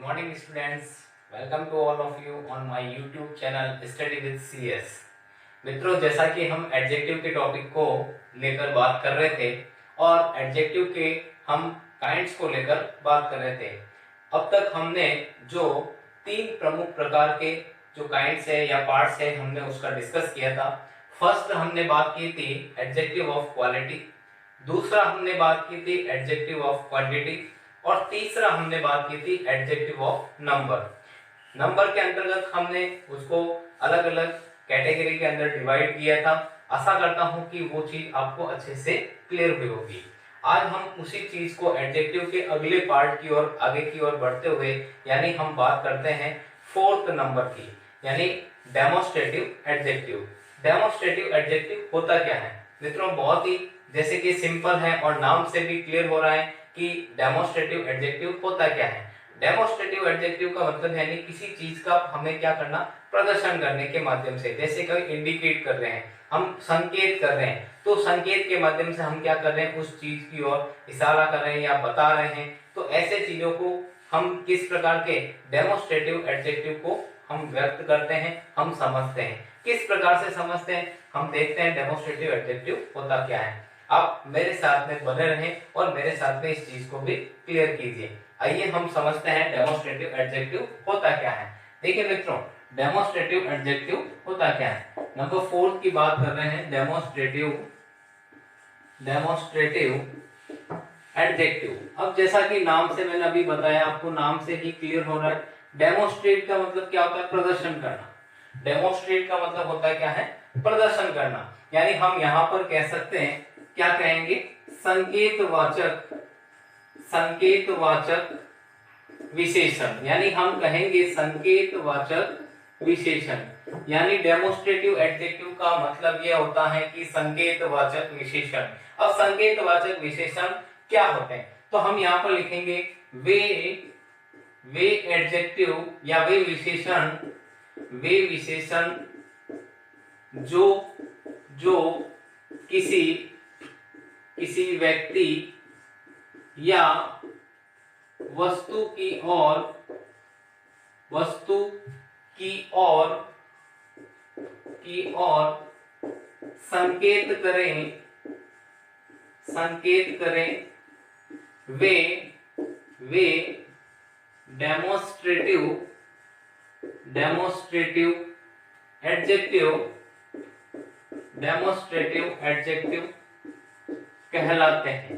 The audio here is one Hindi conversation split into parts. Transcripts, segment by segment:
morning students. Welcome to all of you on my YouTube channel Study with CS. मित्रों, जैसा कि हम एडजेक्टिव के टॉपिक को लेकर बात कर रहे थे और एडजेक्टिव के हम काइंड्स को लेकर बात कर रहे थे। अब तक हमने जो तीन प्रमुख प्रकार के जो काइंड्स है या पार्ट्स है हमने उसका डिस्कस किया था। फर्स्ट हमने बात की थी एडजेक्टिव ऑफ क्वालिटी, दूसरा हमने बात की थी एडजेक्टिव ऑफ क्वांटिटी और तीसरा हमने बात की थी एडजेक्टिव ऑफ नंबर। नंबर के अंतर्गत हमने उसको अलग अलग कैटेगरी के अंदर डिवाइड किया था। आशा करता हूं कि वो चीज आपको अच्छे से क्लियर हुई होगी। आज हम उसी चीज को एडजेक्टिव के अगले पार्ट की ओर आगे की ओर बढ़ते हुए यानी हम बात करते हैं फोर्थ नंबर की, यानी डेमोस्ट्रेटिव एडजेक्टिव। डेमोस्ट्रेटिव एडजेक्टिव होता क्या है मित्रों? बहुत ही जैसे कि सिंपल है और नाम से भी क्लियर हो रहा है कि डेमोस्ट्रेटिव एडजेक्टिव होता क्या है। डेमोस्ट्रेटिव एडजेक्टिव का मतलब है नहीं किसी चीज का हमें क्या करना, प्रदर्शन करने के माध्यम से। जैसे कोई इंडिकेट कर रहे हैं, हम संकेत कर रहे हैं, तो संकेत के माध्यम से हम क्या कर रहे हैं, उस चीज की ओर इशारा कर रहे हैं या बता रहे हैं। तो ऐसे चीजों को हम किस प्रकार के डेमोस्ट्रेटिव एडजेक्टिव को हम व्यक्त करते हैं, हम समझते हैं। किस प्रकार से समझते हैं, हम देखते हैं डेमोस्ट्रेटिव एडजेक्टिव होता क्या है। आप मेरे साथ में बने रहें और मेरे साथ में इस चीज को भी क्लियर कीजिए। आइए हम समझते हैं डेमोस्ट्रेटिव एडजेक्टिव होता क्या है। देखिए मित्रों, डेमोस्ट्रेटिव एडजेक्टिव होता क्या है। नंबर 4 की बात कर रहे हैं, डेमोस्ट्रेटिव एडजेक्टिव। अब जैसा कि नाम से मैंने अभी बताया, आपको नाम से ही क्लियर हो रहा है। डेमोस्ट्रेट का मतलब क्या होता है? प्रदर्शन करना। डेमोस्ट्रेट का मतलब होता क्या है? प्रदर्शन करना। यानी हम यहाँ पर कह सकते हैं, क्या कहेंगे, संकेतवाचक विशेषण। यानी हम कहेंगे संकेतवाचक विशेषण। यानी डेमोस्ट्रेटिव एडजेक्टिव का मतलब यह होता है कि संकेतवाचक विशेषण। अब संकेतवाचक विशेषण क्या होते हैं, तो हम यहाँ पर लिखेंगे वे एडजेक्टिव या वे विशेषण जो किसी व्यक्ति या वस्तु की ओर संकेत करें, वे डेमोस्ट्रेटिव एडजेक्टिव कहलाते हैं।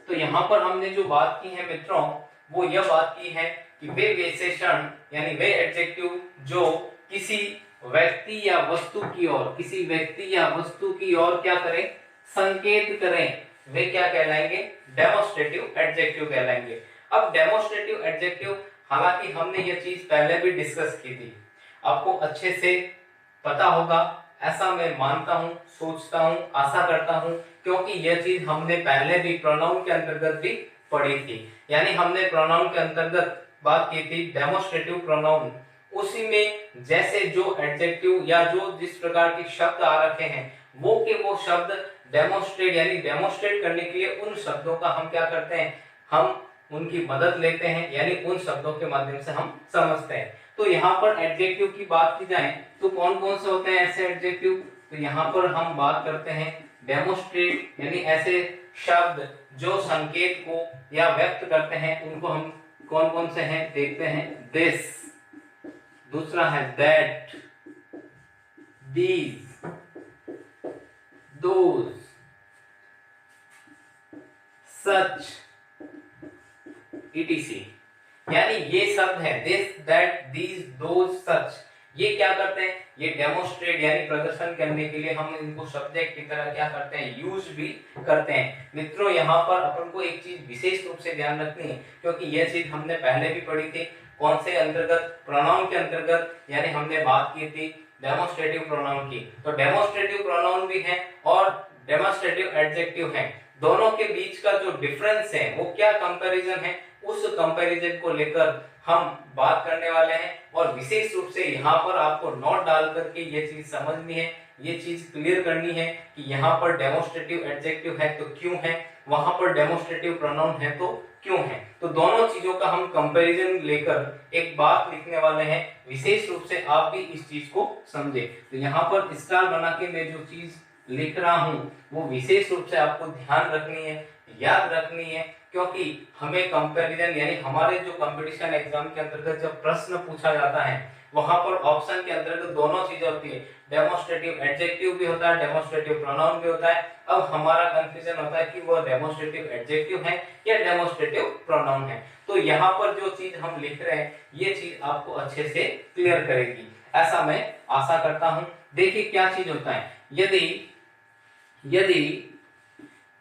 तो यहाँ पर हमने जो बात की है मित्रों, वो यह बात की है कि वे विशेषण यानी वे एडजेक्टिव जो किसी व्यक्ति या वस्तु की ओर क्या करें, संकेत करें, वे क्या कहलाएंगे? डेमोस्ट्रेटिव एडजेक्टिव कहलाएंगे। अब डेमोस्ट्रेटिव एडजेक्टिव, हालांकि हमने यह चीज पहले भी डिस्कस की थी, आपको अच्छे से पता होगा ऐसा मैं मानता हूं, सोचता हूं, आशा करता हूं, क्योंकि यह चीज हमने पहले भी प्रोनाउन के अंतर्गत भी पढ़ी थी। यानी हमने प्रोनाउन के अंतर्गत बात की थी डेमोस्ट्रेटिव प्रोनाउन। उसी में जैसे जो एडजेक्टिव या जो जिस प्रकार के शब्द आ रखे हैं, वो के वो शब्द डेमोस्ट्रेट यानी डेमोस्ट्रेट करने के लिए उन शब्दों का हम क्या करते हैं, हम उनकी मदद लेते हैं, यानी उन शब्दों के माध्यम से हम समझते हैं। तो यहाँ पर एडजेक्टिव की बात की जाए तो कौन कौन से होते हैं ऐसे एडजेक्टिव? तो यहाँ पर हम बात करते हैं डेमोस्ट्रेट यानी ऐसे शब्द जो संकेत को या व्यक्त करते हैं, उनको हम कौन कौन से हैं देखते हैं। दिस, दूसरा है that, these, those, such, etc। यानी ये शब्द है दिस, दैट, दीज, दोज, सच। ये क्या करते हैं? ये डेमोस्ट्रेट यानी प्रदर्शन करने के लिए हम इनको सब्जेक्ट की तरह क्या करते हैं, यूज भी करते हैं। मित्रों, यहाँ पर अपन को एक चीज विशेष रूप से ध्यान रखनी है, क्योंकि यह चीज हमने पहले भी पढ़ी थी। कौन से अंतर्गत? प्रोनाउन के अंतर्गत। यानी हमने बात की थी डेमोस्ट्रेटिव प्रोनाउन की। तो डेमोस्ट्रेटिव प्रोनाउन भी है और डेमोस्ट्रेटिव एडजेक्टिव है। दोनों के बीच का जो डिफरेंस है वो क्या कंपैरिजन है, उस कंपैरिजन को लेकर हम बात करने वाले हैं। और विशेष रूप से यहाँ पर आपको नोट डाल करके ये चीज समझनी है, ये चीज क्लियर करनी है कि यहाँ पर डेमोस्ट्रेटिव एडजेक्टिव है तो क्यों है, वहां पर डेमोस्ट्रेटिव प्रोनाउन है तो क्यों है। तो दोनों चीजों का हम कंपैरिजन लेकर एक बात लिखने वाले हैं, विशेष रूप से आप भी इस चीज को समझे। तो यहाँ पर स्टार बना के मैं जो चीज लिख रहा हूँ वो विशेष रूप से आपको ध्यान रखनी है, याद रखनी है, क्योंकि हमें कंपैरिजन यानी हमारे जो कंपटीशन एग्जाम के अंतर्गत जब प्रश्न पूछा जाता है वहां पर ऑप्शन के अंतर्गत दोनों चीजें होती है, डेमोस्ट्रेटिव एडजेक्टिव भी होता है, डेमोस्ट्रेटिव प्रोनाउन भी होता है। अब हमारा कंफ्यूजन होता है कि वो डेमोस्ट्रेटिव एडजेक्टिव है या डेमोस्ट्रेटिव प्रोनाउन है। तो यहाँ पर जो चीज हम लिख रहे हैं ये चीज आपको अच्छे से क्लियर करेगी, ऐसा मैं आशा करता हूं। देखिए क्या चीज होता है, यदि यदि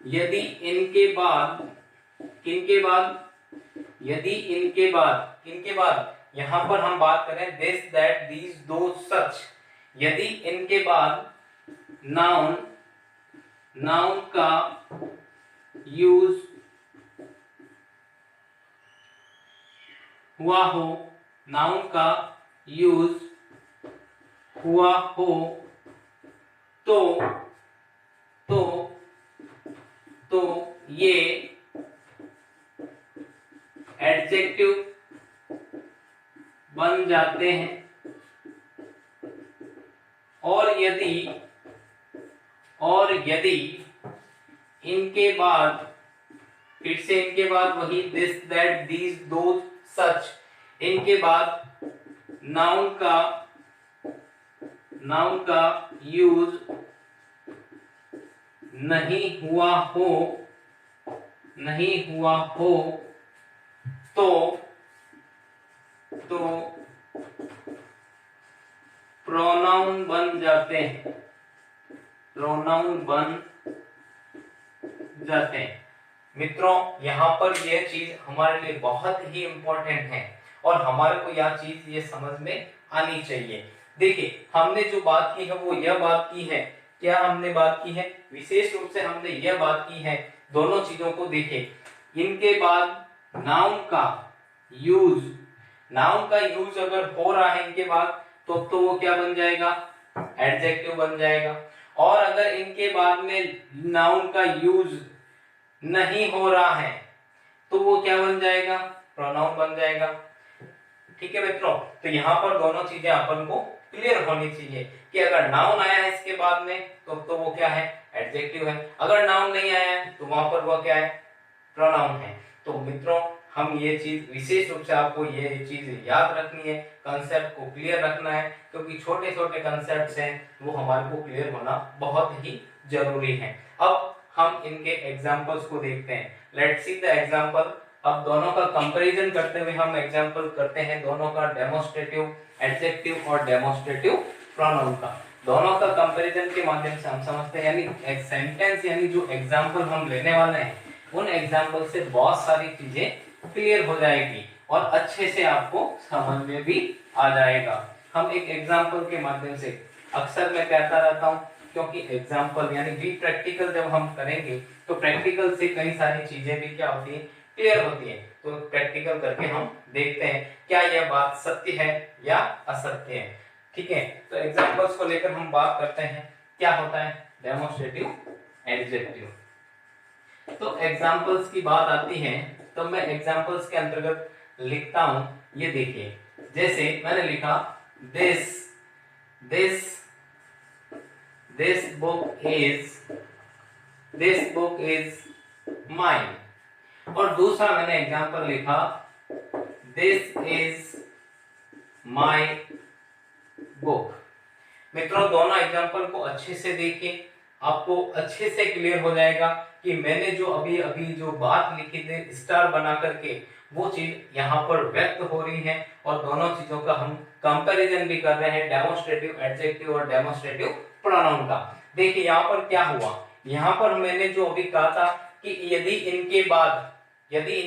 यदि इनके बाद किनके बाद, यदि इनके बाद यहां पर हम बात करें दिस दैट दीज दो सच, यदि इनके बाद नाउन का यूज हुआ हो, नाउन का यूज हुआ हो तो ये एडजेक्टिव बन जाते हैं। और यदि इनके बाद, फिर से इनके बाद वही दिस दैट दीज दोज सच, इनके बाद नाउन का यूज नहीं हुआ हो तो प्रोनाउन बन जाते हैं, मित्रों यहाँ पर यह चीज हमारे लिए बहुत ही इंपॉर्टेंट है और हमारे को यह चीज ये समझ में आनी चाहिए। देखिए हमने जो बात की है वो यह बात की है, क्या हमने बात की है, विशेष रूप से हमने यह बात की है, दोनों चीजों को देखें। इनके बाद नाउन का यूज अगर हो रहा है इनके बाद तो वो क्या बन जाएगा, एडजेक्टिव बन जाएगा। और अगर इनके बाद में नाउन का यूज नहीं हो रहा है तो वो क्या बन जाएगा, प्रोनाउन बन जाएगा। ठीक है मित्रों, तो यहाँ पर दोनों चीजें अपन को क्लियर होनी चाहिए कि अगर नाउन आया है इसके बाद में तो वो क्या है, एडजेक्टिव है, अगर नाउन नहीं आया है तो वहां पर वो क्या है, प्रोनाउन है। तो मित्रों हम ये चीज विशेष रूप से आपको ये चीज याद रखनी है, कंसेप्ट को क्लियर रखना है, क्योंकि छोटे छोटे कंसेप्ट हैं वो हमारे को क्लियर होना बहुत ही जरूरी है। अब हम इनके एग्जांपल्स को देखते हैं, लेट्स सी द एग्जांपल। अब दोनों का कंपैरिजन करते हुए हम एग्जांपल करते हैं, दोनों का डेमोस्ट्रेटिव एडजेक्टिव और डेमोस्ट्रेटिव प्रोनाउन का, दोनों का कंपैरिजन के माध्यम से हम समझते हैं, यानी एक सेंटेंस यानी जो एग्जांपल हम लेने वाले हैं उन एग्जांपल से बहुत सारी चीजें क्लियर हो जाएगी और अच्छे से आपको समझ में भी आ जाएगा। हम एक एग्जांपल के माध्यम से, अक्सर मैं कहता रहता हूँ, क्योंकि एग्जांपल यानी भी प्रैक्टिकल जब हम करेंगे तो प्रैक्टिकल से कई सारी चीजें भी क्या होती है, क्लियर होती है। तो प्रैक्टिकल करके हम देखते हैं क्या यह बात सत्य है या असत्य है। ठीक है, तो एग्जांपल्स को लेकर हम बात करते हैं, क्या होता है डेमोस्ट्रेटिव एडजेक्टिव। तो एग्जांपल्स की बात आती है तो मैं एग्जांपल्स के अंतर्गत लिखता हूं, ये देखिए, जैसे मैंने लिखा दिस बुक इज माइन, और दूसरा मैंने एग्जांपल लिखा दिस इज माय बुक। मित्रों दोनों एग्जांपल को अच्छे से देखिए, आपको अच्छे से क्लियर हो जाएगा कि मैंने जो अभी जो बात लिखी थी स्टार बना करके वो चीज यहाँ पर व्यक्त हो रही है, और दोनों चीजों का हम कंपैरिजन भी कर रहे हैं, डेमोस्ट्रेटिव एडजेक्टिव और डेमोस्ट्रेटिव प्रोनाउन का। देखिए यहाँ पर क्या हुआ, यहाँ पर मैंने जो अभी कहा था कि यदि इनके बाद यानी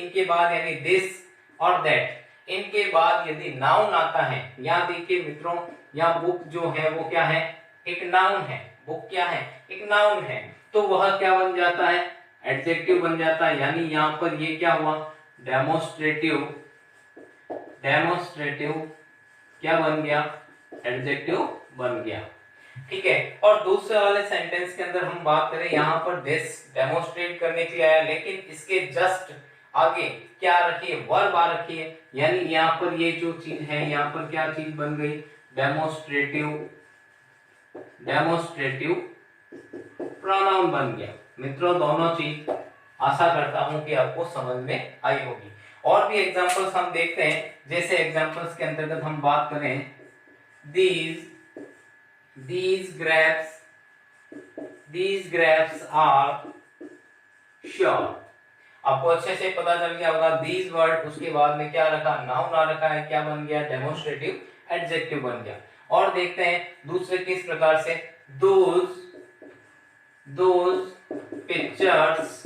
दिस और दैट, इनके बाद यदि नाउन आता है, यहाँ देखिए मित्रों, यहाँ बुक जो है वो क्या है, एक नाउन है, बुक क्या है, एक नाउन है, तो वह क्या बन जाता है, एडजेक्टिव बन जाता है। यानी यहाँ पर ये क्या हुआ, डेमोस्ट्रेटिव क्या बन गया, एडजेक्टिव बन गया। ठीक है। और दूसरे वाले सेंटेंस के अंदर हम बात करें, यहाँ पर दिस डेमोन्स्ट्रेट करने के लिए आया, लेकिन इसके जस्ट आगे क्या रखिए, वर्ब आ रखी है, यानी यहाँ पर ये जो चीज है, यहाँ पर क्या चीज बन गई, डेमोन्स्ट्रेटिव, डेमोन्स्ट्रेटिव प्रोनाउन बन गया। मित्रों दोनों चीज आशा करता हूं कि आपको समझ में आई होगी। और भी एग्जांपल्स हम देखते हैं, जैसे एग्जांपल्स के अंतर्गत हम बात करें, these grapes are sure। आपको अच्छे से पता चल गया होगा, these वर्ड उसके बाद में क्या रखा, नाउन आ रखा है, क्या बन गया, डेमोन्स्ट्रेटिव एडजेक्टिव बन गया। और देखते हैं दूसरे किस प्रकार से, those pictures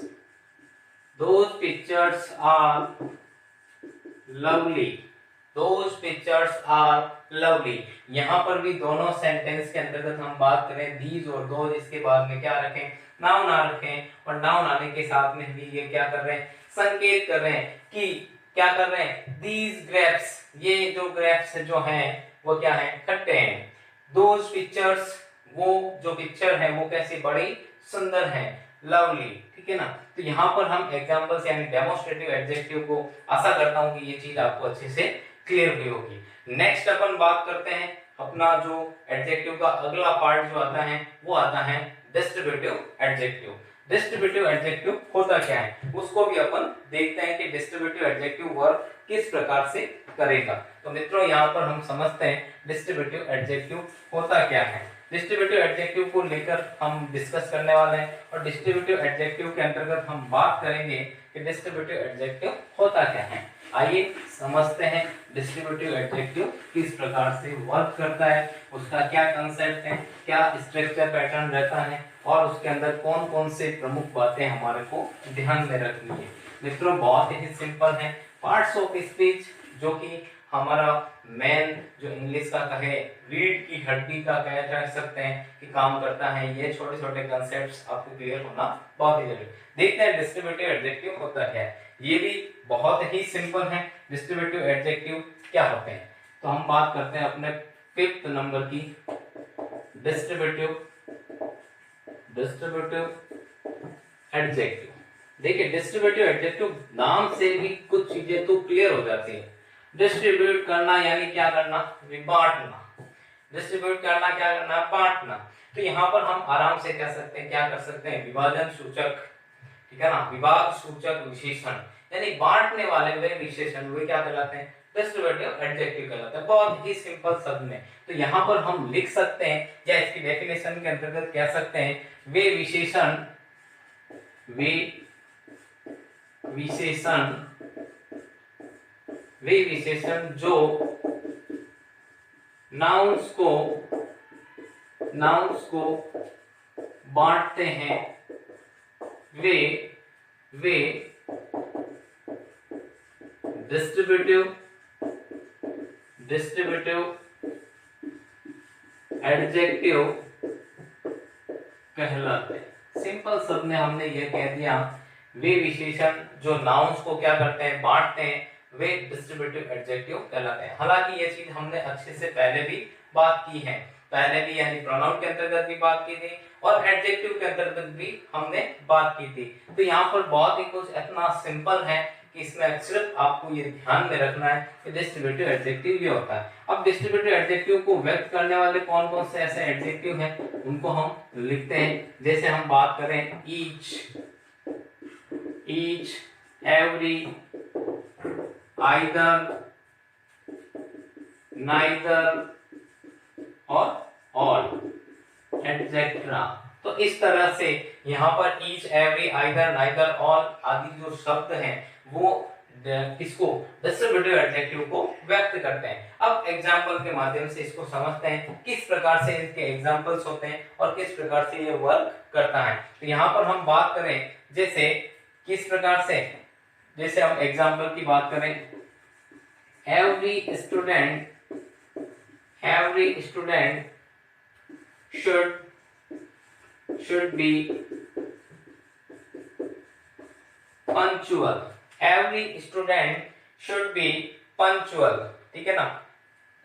are lovely। यहाँ पर भी दोनों सेंटेंस के अंतर्गत हम बात करें, these और those, इसके बाद में क्या रखें, नाउन आ रखें, और नाउन आने के साथ में भी ये क्या कर रहे हैं, संकेत कर रहे हैं कि क्या कर रहे हैं, these grapes, ये जो grapes जो हैं वो क्या है, खट्टे हैं। those pictures, वो जो पिक्चर है वो कैसी, बड़ी सुंदर है, लवली, ठीक है ना। तो यहाँ पर हम एग्जांपल्स यानी डेमोन्स्ट्रेटिव एडजेक्टिव को आशा करता हूँ कि ये चीज आपको अच्छे से क्लियर हुई होगी। नेक्स्ट अपन बात करते हैं अपना जो एडजेक्टिव का अगला पार्ट जो आता है वो आता है डिस्ट्रीब्यूटिव एडजेक्टिव। डिस्ट्रीब्यूटिव एडजेक्टिव होता क्या है उसको भी अपन देखते हैं कि डिस्ट्रीब्यूटिव एडजेक्टिव वर्क किस प्रकार से करेगा। तो मित्रों यहाँ पर हम समझते हैं डिस्ट्रीब्यूटिव एडजेक्टिव होता क्या है। डिस्ट्रीब्यूटिव एडजेक्टिव को लेकर हम डिस्कस करने वाले हैं, और डिस्ट्रीब्यूटिव एडजेक्टिव के अंतर्गत हम बात करेंगे कि डिस्ट्रीब्यूटिव एडजेक्टिव होता क्या है। आइए समझते हैं डिस्ट्रीब्यूटिव एडजेक्टिव किस प्रकार से वर्क करता है, उसका क्या कंसेप्ट है, क्या स्ट्रक्चर पैटर्न रहता है, और उसके अंदर कौन कौन से प्रमुख बातें हमारे को ध्यान में रखनी है। मित्रों बहुत ही सिंपल है। पार्ट्स ऑफ स्पीच जो कि हमारा मेन जो इंग्लिश का कहे रीढ़ की हड्डी का कह सकते हैं कि काम करता है, ये छोटे छोटे कंसेप्ट्स आपको क्लियर होना बहुत ही जरूरी। देखते हैं डिस्ट्रीब्यूटिव एडजेक्टिव होता क्या है। ये भी बहुत ही सिंपल है। डिस्ट्रीब्यूटिव एडजेक्टिव क्या होते हैं, तो हम बात करते हैं अपने 5th नंबर की, डिस्ट्रीब्यूटिव एडजेक्टिव। देखिए डिस्ट्रीब्यूटिव एडजेक्टिव नाम से भी कुछ चीजें तो क्लियर हो जाती है। डिस्ट्रीब्यूट करना यानी क्या करना, बांटना। डिस्ट्रीब्यूट करना क्या करना, बांटना। तो यहाँ पर हम आराम से कह सकते हैं, क्या कर सकते हैं, विभाजन सूचक, ठीक है ना, विभाग सूचक विशेषण, यानी बांटने वाले वे विशेषण वे क्या कहलाते हैं, डिस्ट्रीब्यूटिव एडजेक्टिव कहलाते हैं। बहुत ही सिंपल शब्द में तो यहाँ पर हम लिख सकते हैं, या इसकी डेफिनेशन के अंतर्गत कह सकते हैं, वे विशेषण जो नाउन्स को बांटते हैं, वे डिस्ट्रीब्यूटिव एडजेक्टिव कहलाते हैं। सिंपल शब्द में हमने ये कह दिया, वे विशेषण जो नाउन्स को क्या करते हैं, बांटते हैं, वे डिस्ट्रीब्यूटिव एडजेक्टिव कहलाते हैं। हालांकि ये चीज हमने अच्छे से पहले भी बात की है, पहले भी यानी प्रोनाउन के अंतर्गत भी बात की थी और एडजेक्टिव के अंतर्गत भी हमने बात की थी। तो यहाँ पर बहुत ही कुछ इतना सिंपल है कि इसमें सिर्फ आपको ये ध्यान में रखना है कि डिस्ट्रीब्यूटिव एडजेक्टिव ये होता है। अब डिस्ट्रीब्यूटिव एडजेक्टिव को व्यक्त करने वाले कौन कौन से ऐसे एडजेक्टिव हैं उनको हम लिखते हैं। जैसे हम बात करें ईच, एवरी, आइदर, नाइदर और ऑल एटसेट्रा। तो इस तरह से यहाँ पर each, every, either, neither, all आदि जो शब्द हैं वो किसको, डिस्ट्रीब्यूटिव एडजेक्टिव को व्यक्त करते हैं। अब एग्जाम्पल के माध्यम से इसको समझते हैं किस प्रकार से इसके एग्जाम्पल्स होते हैं और किस प्रकार से ये वर्क करता है। तो यहाँ पर हम बात करें जैसे किस प्रकार से, जैसे हम एग्जाम्पल की बात करें, every student should be punctual। every student should be punctual, ठीक है ना।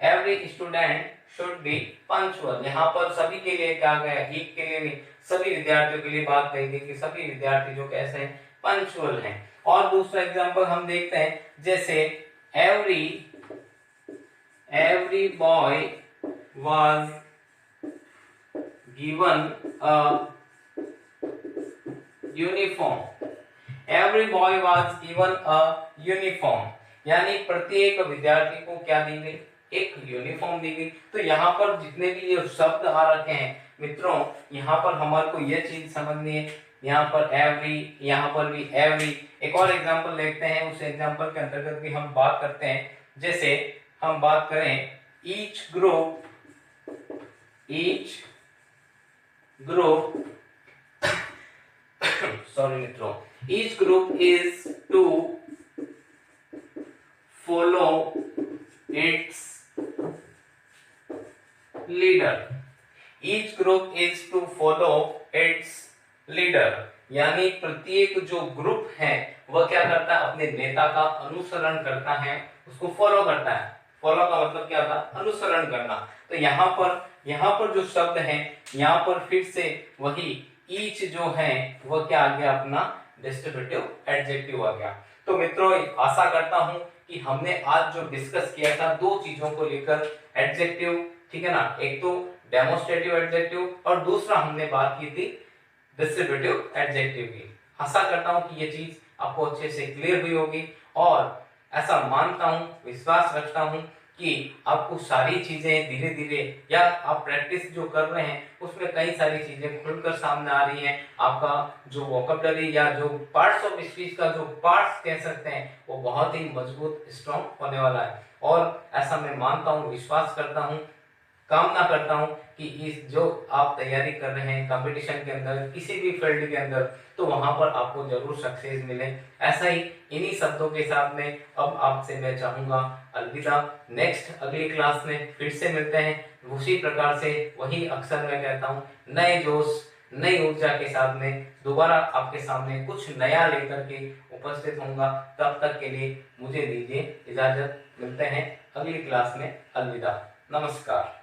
every student should be punctual. यहाँ पर सभी के लिए क्या गया, एक के लिए नहीं, सभी विद्यार्थियों के लिए बात कही गई कि सभी विद्यार्थी जो कैसे हैं, पंक्चुअल हैं। और दूसरा एग्जांपल हम देखते हैं, जैसे every boy was given a uniform। every boy was given a uniform यानी प्रत्येक विद्यार्थी को क्या दी गई, एक यूनिफॉर्म दी गई। तो यहाँ पर जितने भी ये शब्द आ रखे हैं मित्रों, यहाँ पर हमारे को ये चीज समझनी है, यहाँ पर एवरी, यहाँ पर भी एवरी। एक और एग्जांपल देखते हैं, उस एग्जांपल के अंतर्गत भी हम बात करते हैं। जैसे हम बात करें ईच ग्रुप सॉरी मित्रों, each group is to follow its leader। each group is to follow its leader यानी प्रत्येक जो ग्रुप है वह क्या करता है, अपने नेता का अनुसरण करता है, उसको फॉलो करता है। फॉलो का मतलब क्या था, अनुसरण करना। तो यहाँ पर जो शब्द है, यहाँ पर फिर से वही ईच जो है वह क्या आ गया, अपना डिस्ट्रीब्यूटिव एडजेक्टिव आ गया। तो मित्रों आशा करता हूं कि हमने आज जो डिस्कस किया था दो चीजों को लेकर, एडजेक्टिव, ठीक है ना, एक तो डेमोस्ट्रेटिव एडजेक्टिव और दूसरा हमने बात की थी डिस्ट्रीब्यूटिव एडजेक्टिव की। आशा करता हूं कि ये चीज आपको अच्छे से क्लियर हुई होगी और ऐसा मानता हूं, विश्वास रखता हूं कि आपको सारी चीजें धीरे धीरे, या आप प्रैक्टिस जो कर रहे हैं उसमें कई सारी चीजें खुलकर सामने आ रही हैं। आपका जो वोकैबुलरी या जो पार्ट्स ऑफ स्पीच का जो पार्ट्स कह सकते हैं वो बहुत ही मजबूत, स्ट्रॉन्ग होने वाला है। और ऐसा मैं मानता हूँ, विश्वास करता हूँ, कामना करता हूं कि इस जो आप तैयारी कर रहे हैं कंपटीशन के अंदर, किसी भी फील्ड के अंदर, तो वहां पर आपको जरूर सक्सेस मिले। ऐसा ही इन्हीं शब्दों के साथ में अब आपसे मैं चाहूंगा अलविदा। नेक्स्ट अगली क्लास में फिर से मिलते हैं उसी प्रकार से, वही अक्सर मैं कहता हूं, नए जोश नई ऊर्जा के साथ में दोबारा आपके सामने कुछ नया लेकर के उपस्थित होऊंगा। तब तक के लिए मुझे दीजिए इजाजत, मिलते हैं अगली क्लास में। अलविदा, नमस्कार।